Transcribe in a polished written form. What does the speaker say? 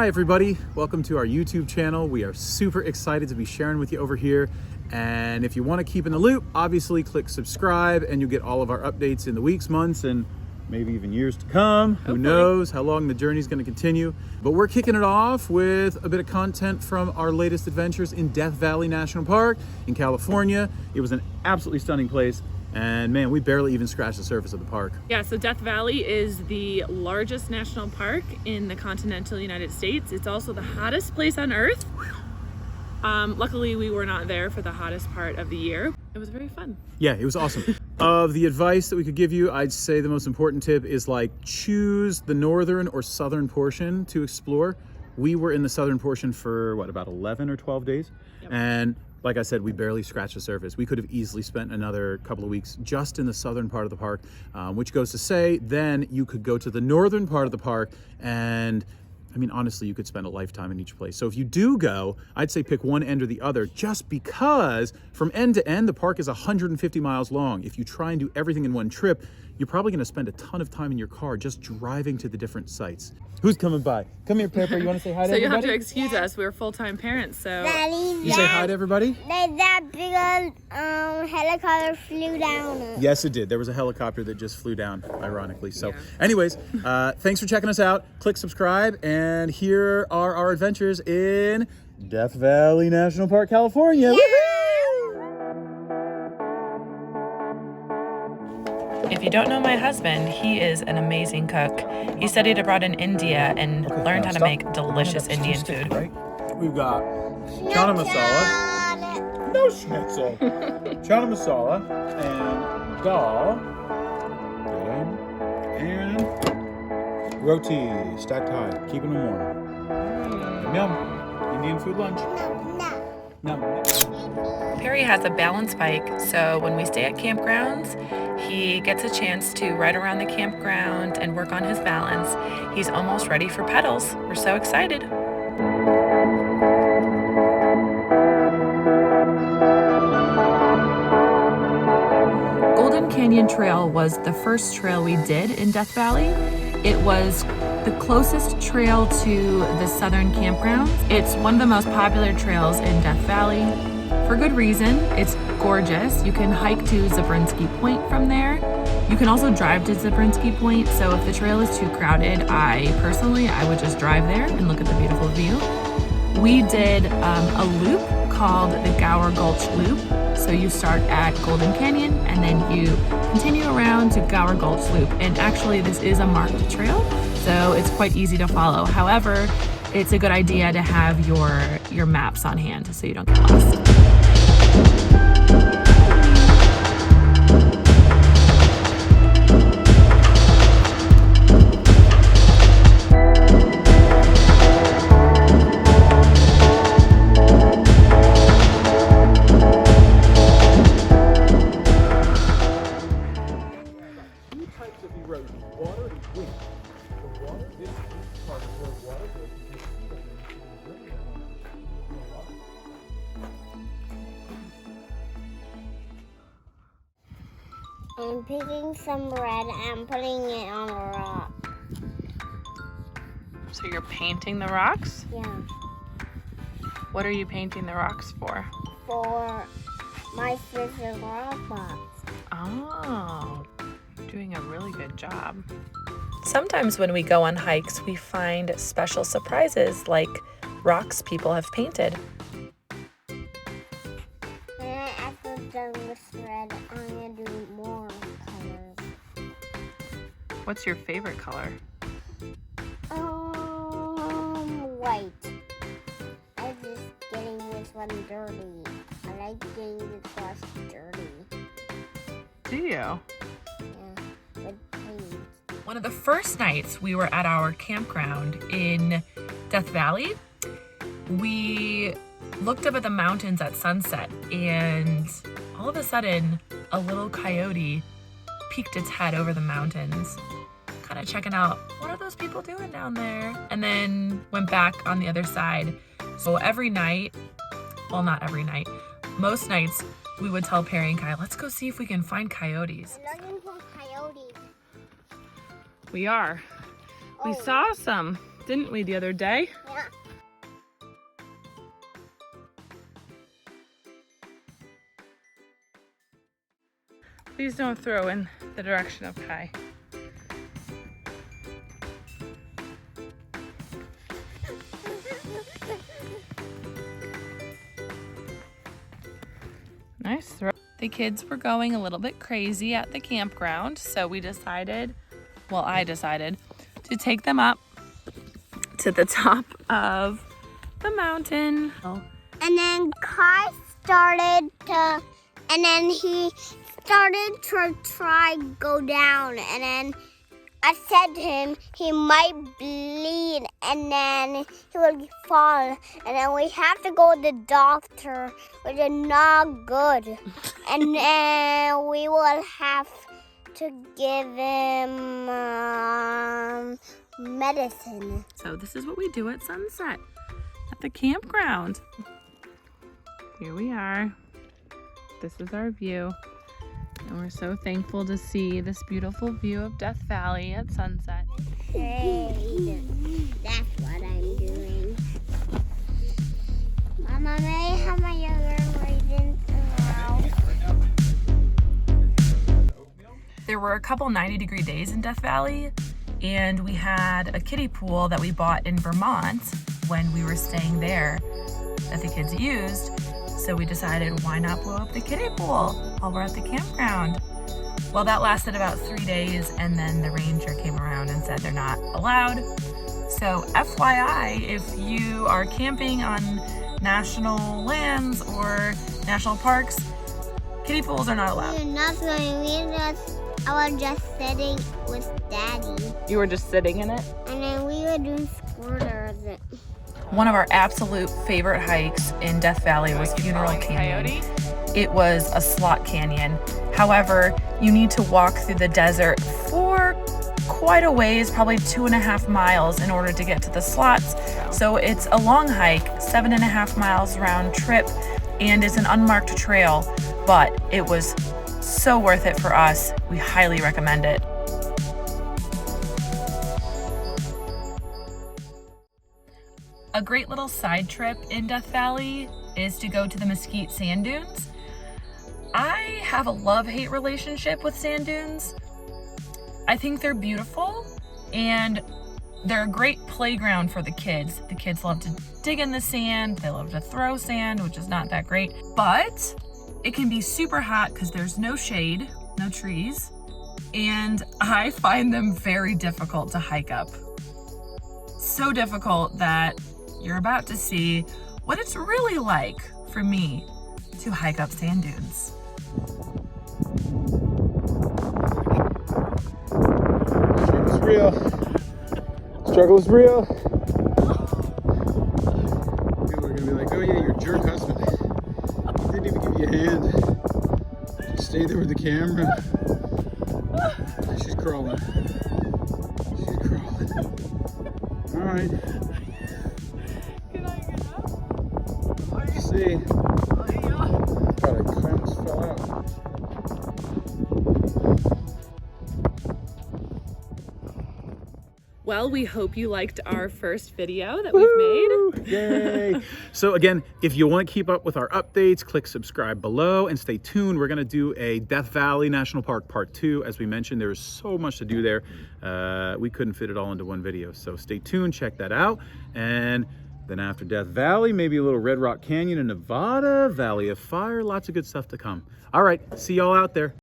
Hi everybody, welcome to our YouTube channel. We are super excited to be sharing with you over here. And if you want to keep in the loop, obviously click subscribe and you'll get all of our updates in the weeks, months, and maybe even years to come. Hopefully. Who knows how long the journey is going to continue. But we're kicking it off with a bit of content from our latest adventures in Death Valley National Park in California. It was an absolutely stunning place. And man, we barely even scratched the surface of the park. Yeah, so Death Valley is the largest national park in the continental United States. It's also the hottest place on Earth. Luckily, we were not there for the hottest part of the year. It was very fun. Yeah, it was awesome. Of the advice that we could give you, I'd say the most important tip is choose the northern or southern portion to explore. We were in the southern portion for about 11 or 12 days. Yep. And like I said, we barely scratched the surface. We could have easily spent another couple of weeks just in the southern part of the park, which goes to say, then you could go to the northern part of the park and I mean, honestly, you could spend a lifetime in each place. So if you do go, I'd say pick one end or the other, just because from end to end, the park is 150 miles long. If you try and do everything in one trip, you're probably gonna spend a ton of time in your car just driving to the different sites. Who's coming by? Come here, Pepper, you wanna say hi to everybody? So you have to excuse us, we're full-time parents, so. You say hi to everybody? That big old helicopter flew down. Yes, it did. There was a helicopter that just flew down, ironically. So anyways, thanks for checking us out. Click subscribe, and here are our adventures in Death Valley National Park, California. Yeah. If you don't know my husband, he is an amazing cook. He studied abroad in India and learned how to make delicious Indian food. Right? We've got chana masala, no schnitzel, chana masala, and dal, and roti stacked high, keeping them warm. Yum. Indian food lunch. No. Perry has a balance bike, so when we stay at campgrounds, he gets a chance to ride around the campground and work on his balance. He's almost ready for pedals. We're so excited. Golden Canyon Trail was the first trail we did in Death Valley. It was the closest trail to the southern campground. It's one of the most popular trails in Death Valley. For good reason. It's gorgeous. You can hike to Zabriskie Point from there. You can also drive to Zabriskie Point, so if the trail is too crowded, I would just drive there and look at the beautiful view. We did a loop called the Gower Gulch Loop. So you start at Golden Canyon and then you continue around to Gower Gulch Loop. And actually this is a marked trail, so it's quite easy to follow. However, it's a good idea to have your maps on hand so you don't get lost. I'm picking some red and putting it on a rock. So you're painting the rocks? Yeah. What are you painting the rocks for? For my sister's rock box. Oh, you're doing a really good job. Sometimes when we go on hikes, we find special surprises like rocks people have painted. And after done with red, I'm going to do more colors. What's your favorite color? White. I'm just getting this one dirty. I like getting this brush dirty. Do you? Yeah, with paint. One of the first nights we were at our campground in Death Valley, we looked up at the mountains at sunset, and all of a sudden, a little coyote peeked its head over the mountains, kind of checking out, what are those people doing down there? And then went back on the other side. So every night, well, not every night, most nights, we would tell Perry and Kai, let's go see if we can find coyotes. I'm looking for coyotes. We are. We saw some. didn't we, the other day? Yeah. Please don't throw in the direction of Kai. Nice throw. The kids were going a little bit crazy at the campground, so we decided, well, I decided to take them up to the top of the mountain. And then Kai started to, and then he started to try go down, and then I said to him he might bleed and then he would fall, and then we have to go to the doctor, which is not good. And then we will have to give him medicine. So this is what we do at sunset at the campground. Here we are. This is our view. And we're so thankful to see this beautiful view of Death Valley at sunset. Hey, that's what I'm doing. Mama, may I have my other raisins around? There were a couple 90-degree days in Death Valley, and we had a kiddie pool that we bought in Vermont when we were staying there that the kids used. So we decided, why not blow up the kiddie pool while we're at the campground? Well, that lasted about 3 days, and then the ranger came around and said they're not allowed. So FYI, if you are camping on national lands or national parks, kiddie pools are not allowed. We're not going. I was just sitting with Daddy. You were just sitting in it? And then we were doing squirters. One of our absolute favorite hikes in Death Valley was Funeral Canyon. It was a slot canyon. However, you need to walk through the desert for quite a ways, probably 2.5 miles in order to get to the slots. So it's a long hike, 7.5 miles round trip, and it's an unmarked trail, but it was so worth it for us. We highly recommend it. A great little side trip in Death Valley is to go to the Mesquite sand dunes. I have a love-hate relationship with sand dunes. I think they're beautiful and they're a great playground for the kids. The kids love to dig in the sand, they love to throw sand, which is not that great, but it can be super hot because there's no shade, no trees, and I find them very difficult to hike up. So difficult that you're about to see what it's really like for me to hike up sand dunes. Struggle's real. Struggle is real. People are gonna be like, oh yeah, your jerk husband. He didn't even give you a hand. Just stay there with the camera. She's crawling. She's crawling. Alright. What do you see? God, I almost fell out. Well, we hope you liked our first video that we've made. Yay! So again, if you want to keep up with our updates, click subscribe below and stay tuned. We're going to do a Death Valley National Park Part 2. As we mentioned, there's so much to do there. We couldn't fit it all into one video. So stay tuned, check that out. And then after Death Valley, maybe a little Red Rock Canyon in Nevada, Valley of Fire, lots of good stuff to come. All right, see y'all out there.